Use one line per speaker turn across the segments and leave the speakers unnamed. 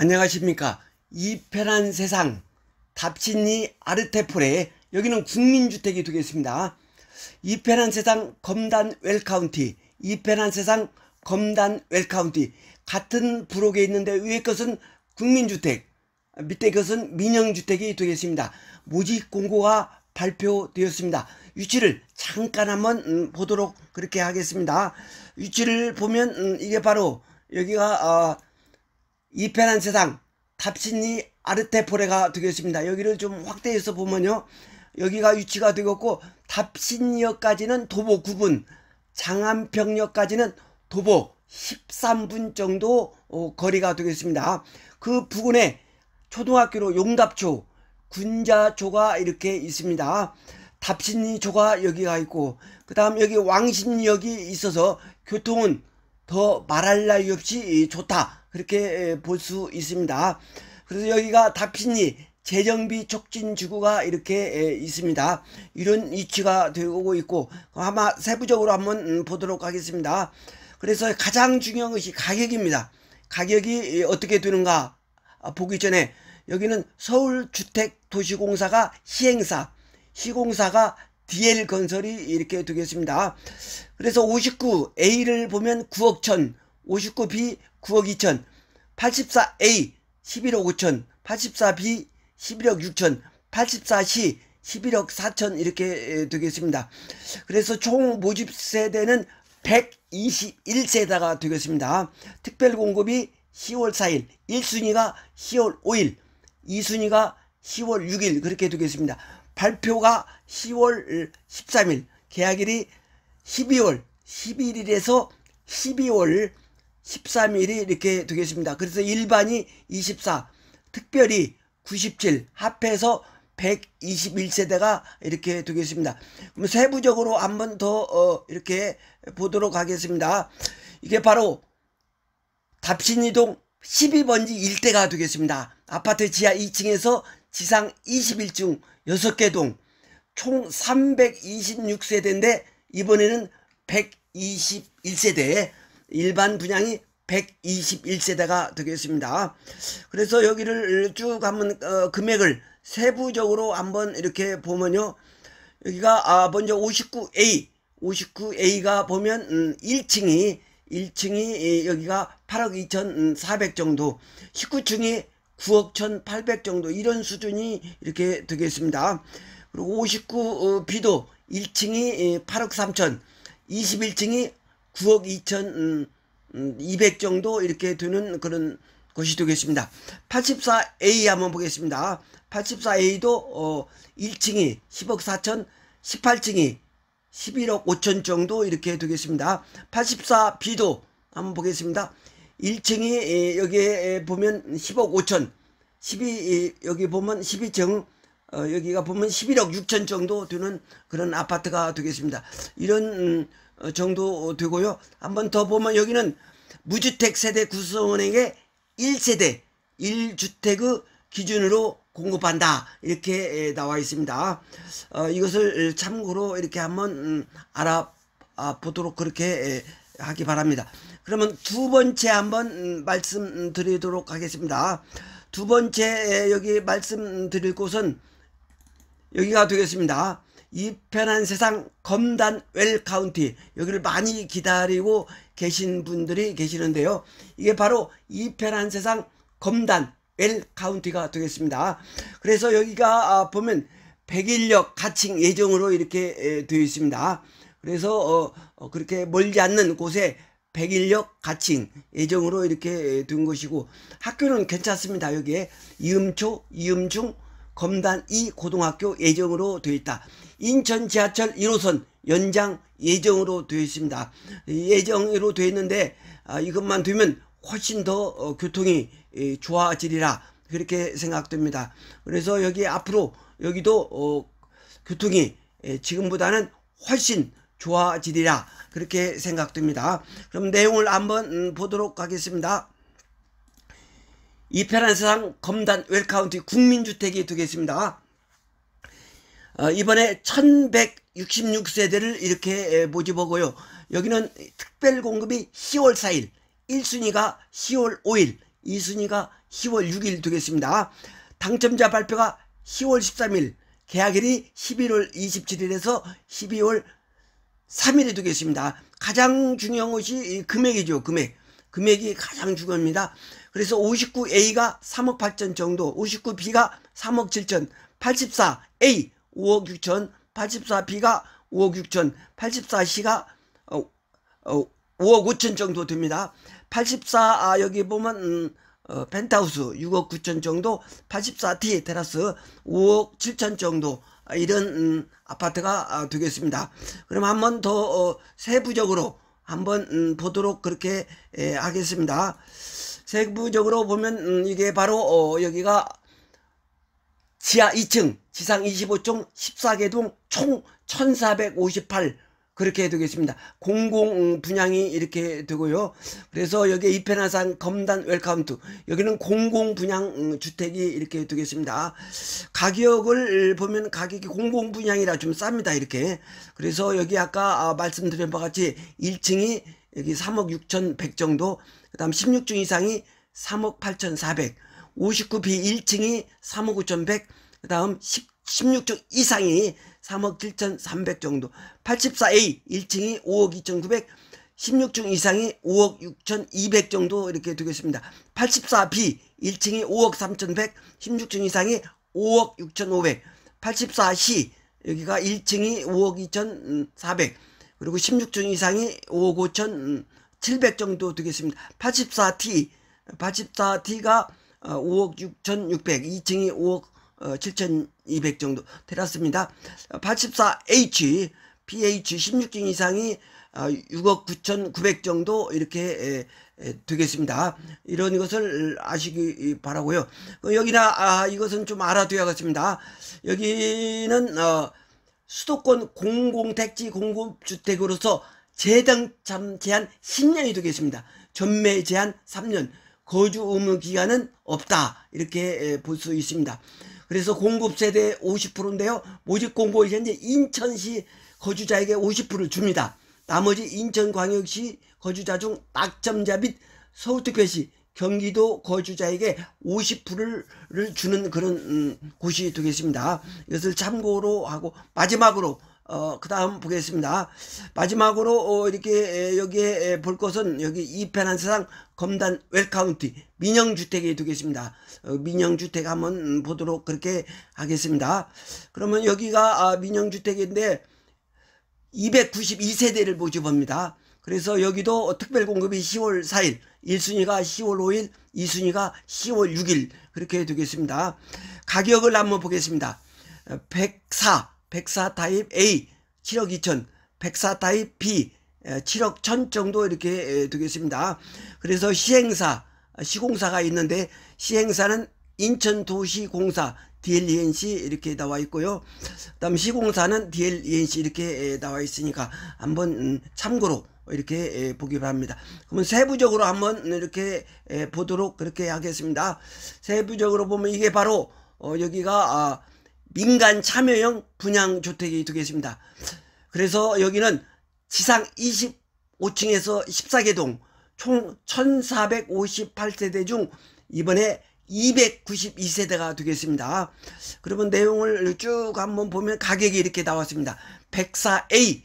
안녕하십니까. 이 편한 세상 답신리 아르테폴에 여기는 국민주택이 되겠습니다. 이 편한 세상 검단 웰카운티, 이 편한 세상 검단 웰카운티 같은 부록에 있는데 위에 것은 국민주택, 밑에 것은 민영주택이 되겠습니다. 모집 공고가 발표되었습니다. 위치를 잠깐 한번 보도록 그렇게 하겠습니다. 위치를 보면 이게 바로 여기가 이 편한 세상 답신리 아르테폴레가 되겠습니다. 여기를 좀 확대해서 보면요, 여기가 위치가 되겠고 답신리역까지는 도보 9분, 장안평역까지는 도보 13분 정도 거리가 되겠습니다. 그 부근에 초등학교로 용답초, 군자초가 이렇게 있습니다. 답신리초가 여기가 있고, 그 다음 여기 왕십리역이 있어서 교통은 더 말할 나위 없이 좋다, 그렇게 볼 수 있습니다. 그래서 여기가 답신리 재정비 촉진지구가 이렇게 있습니다. 이런 위치가 되고 있고, 아마 세부적으로 한번 보도록 하겠습니다. 그래서 가장 중요한 것이 가격입니다. 가격이 어떻게 되는가 보기 전에 여기는 서울주택도시공사가 시행사, 시공사가 DL건설이 이렇게 되겠습니다. 그래서 59A를 보면 9억 1천, 59B 9억 2천, 84A 11억 5천, 84B 11억 6천, 84C 11억 4천 이렇게 되겠습니다. 그래서 총 모집 세대는 121세대가 되겠습니다. 특별공급이 10월 4일, 1순위가 10월 5일, 2순위가 10월 6일 그렇게 되겠습니다. 발표가 10월 13일, 계약일이 12월 11일에서 12월 13일이 이렇게 되겠습니다. 그래서 일반이 24, 특별히 97, 합해서 121세대가 이렇게 되겠습니다. 그럼 세부적으로 한번 더 이렇게 보도록 하겠습니다. 이게 바로 답신리동 12번지 일대가 되겠습니다. 아파트 지하 2층에서 지상 21층 6개 동, 총 326세대인데 이번에는 121세대, 일반 분양이 121세대가 되겠습니다. 그래서 여기를 쭉 한번 금액을 세부적으로 한번 이렇게 보면요, 여기가 먼저 59A가 보면 1층이 여기가 8억 2,400 정도, 19층이 9억 1,800 정도, 이런 수준이 이렇게 되겠습니다. 그리고 59B도 1층이 8억 3천, 21층이 9억 2,200 정도 이렇게 되는 그런 것이 되겠습니다. 84A 한번 보겠습니다. 84A도 1층이 10억 4천, 18층이 11억 5천 정도 이렇게 되겠습니다. 84B도 한번 보겠습니다. 1층이 여기에 보면 10억 5천, 여기 보면 12층, 여기가 보면 11억 6천 정도 되는 그런 아파트가 되겠습니다. 이런 정도 되고요. 한번 더 보면 여기는 무주택 세대 구성원에게 1세대 1주택의 기준으로 공급한다, 이렇게 나와 있습니다. 이것을 참고로 이렇게 한번 알아보도록 그렇게 하기 바랍니다. 그러면 두 번째 한번 말씀드리도록 하겠습니다. 두 번째 여기 말씀드릴 곳은 여기가 되겠습니다. 이 편한 세상 검단 웰카운티, 여기를 많이 기다리고 계신 분들이 계시는데요, 이게 바로 이 편한 세상 검단 웰카운티가 되겠습니다. 그래서 여기가 보면 101역 가칭 예정으로 이렇게 되어 있습니다. 그래서 그렇게 멀지 않는 곳에 101역 가칭 예정으로 이렇게 된 것이고, 학교는 괜찮습니다. 여기에 이음초, 이음중, 검단 2 고등학교 예정으로 되어 있다. 인천 지하철 1호선 연장 예정으로 되어 있습니다. 예정으로 되어 있는데 이것만 되면 훨씬 더 교통이 좋아지리라, 그렇게 생각됩니다. 그래서 여기 앞으로 여기도 교통이 지금보다는 훨씬 좋아지리라, 그렇게 생각됩니다. 그럼 내용을 한번 보도록 하겠습니다. 이 편한 세상 검단 웰카운티 국민주택이 되겠습니다. 이번에 1166세대를 이렇게 모집하고요. 여기는 특별공급이 10월 4일, 1순위가 10월 5일, 2순위가 10월 6일 되겠습니다. 당첨자 발표가 10월 13일, 계약일이 11월 27일에서 12월 3일이 되겠습니다. 가장 중요한 것이 금액이죠. 금액이 가장 중요합니다. 그래서 59A가 3억 8천 정도, 59B가 3억 7천, 84A 5억 6천, 84B가 5억 6천, 84C가 5억 5천 정도 됩니다. 84 여기 보면 펜트하우스 6억 9천 정도, 84T 테라스 5억 7천 정도, 이런 아파트가 되겠습니다. 그럼 한번 더 세부적으로 한번 보도록 그렇게 하겠습니다. 세부적으로 보면 이게 바로 여기가 지하 2층, 지상 25층, 14개 동 총 1458 그렇게 되겠습니다. 공공 분양이 이렇게 되고요. 그래서 여기 이페란세상 검단 웰카운트, 여기는 공공 분양 주택이 이렇게 되겠습니다. 가격을 보면 가격이 공공 분양이라 좀 쌉니다. 이렇게. 그래서 여기 아까 말씀드린 바와 같이 1층이 여기 3억 6천100 정도, 그 다음 16층 이상이 3억 8천 400, 59B 1층이 3억 9천100, 그 다음 16층 이상이 3억 7천 300 정도, 84A 1층이 5억 2천900, 16층 이상이 5억 6천 200 정도 이렇게 되겠습니다. 84B 1층이 5억 3천100, 16층 이상이 5억 6천 500, 84C 여기가 1층이 5억 2천 400, 그리고 16층 이상이 5억 5천 700 정도 되겠습니다. 84T가 5억 6천 600, 2층이 5억 7,200 정도 테라스입니다. 84H, PH 16층 이상이 6억 9,900 정도 이렇게 되겠습니다. 이런 것을 아시기 바라고요. 여기나 이것은 좀 알아둬야겠습니다. 여기는 수도권 공공택지 공급주택으로서 재당첨 제한 10년이 되겠습니다. 전매 제한 3년, 거주 의무 기간은 없다, 이렇게 볼 수 있습니다. 그래서 공급세대 50%인데요. 모집 공고일 현재 인천시 거주자에게 50%를 줍니다. 나머지 인천광역시 거주자 중 낙점자 및 서울특별시 경기도 거주자에게 50%를 주는 그런 곳이 되겠습니다. 이것을 참고로 하고, 마지막으로 그 다음 보겠습니다. 마지막으로 이렇게 여기에 볼 것은 여기 이페란세상 검단 웰카운티 민영주택이 되겠습니다. 민영주택 한번 보도록 그렇게 하겠습니다. 그러면 여기가 민영주택인데 292세대를 모집합니다. 그래서 여기도 특별공급이 10월 4일, 1순위가 10월 5일, 2순위가 10월 6일 그렇게 되겠습니다. 가격을 한번 보겠습니다. 104 타입 A 7억 2천, 104 타입 B 7억 1천 정도 이렇게 되겠습니다. 그래서 시공사가 있는데, 시행사는 인천도시공사 DLENC 이렇게 나와 있고요. 그 다음 시공사는 DLENC 이렇게 나와 있으니까 한번 참고로 이렇게 보기 바랍니다. 그러면 세부적으로 한번 이렇게 보도록 그렇게 하겠습니다. 세부적으로 보면 이게 바로 여기가 민간 참여형 분양주택이 되겠습니다. 그래서 여기는 지상 25층에서 14개 동 총 1458세대 중 이번에 292세대가 되겠습니다. 그러면 내용을 쭉 한번 보면 가격이 이렇게 나왔습니다. 104A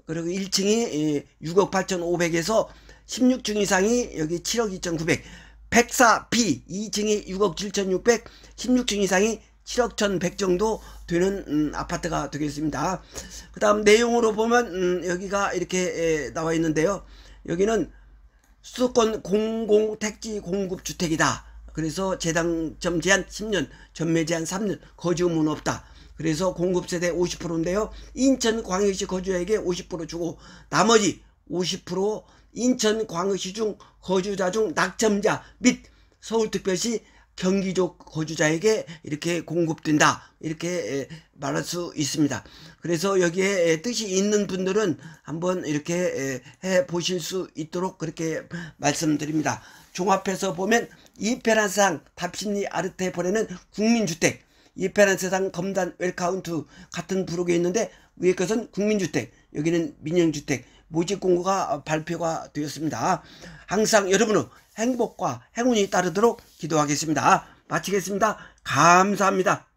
그리고 1층이 6억 8,500에서 16층 이상이 여기 7억 2,900, 104B 2층이 6억 7,600, 16층 이상이 7억 1,100 정도 되는 아파트가 되겠습니다. 그 다음 내용으로 보면 여기가 이렇게 나와 있는데요. 여기는 수도권 공공택지 공급주택이다. 그래서 재당첨 제한 10년, 전매 제한 3년, 거주 의무는 없다. 그래서 공급세대 50%인데요. 인천광역시 거주자에게 50% 주고 나머지 50% 인천광역시 중 거주자 중 낙점자 및 서울특별시 경기도 거주자에게 이렇게 공급된다, 이렇게 말할 수 있습니다. 그래서 여기에 뜻이 있는 분들은 한번 이렇게 해 보실 수 있도록 그렇게 말씀드립니다. 종합해서 보면 이페란세상 답심리 아르테폴에는 국민주택, 이페란세상 검단 웰카운트 같은 부록에 있는데 위에 것은 국민주택, 여기는 민영주택, 모집 공고가 발표가 되었습니다. 항상 여러분의 행복과 행운이 따르도록 기도하겠습니다. 마치겠습니다. 감사합니다.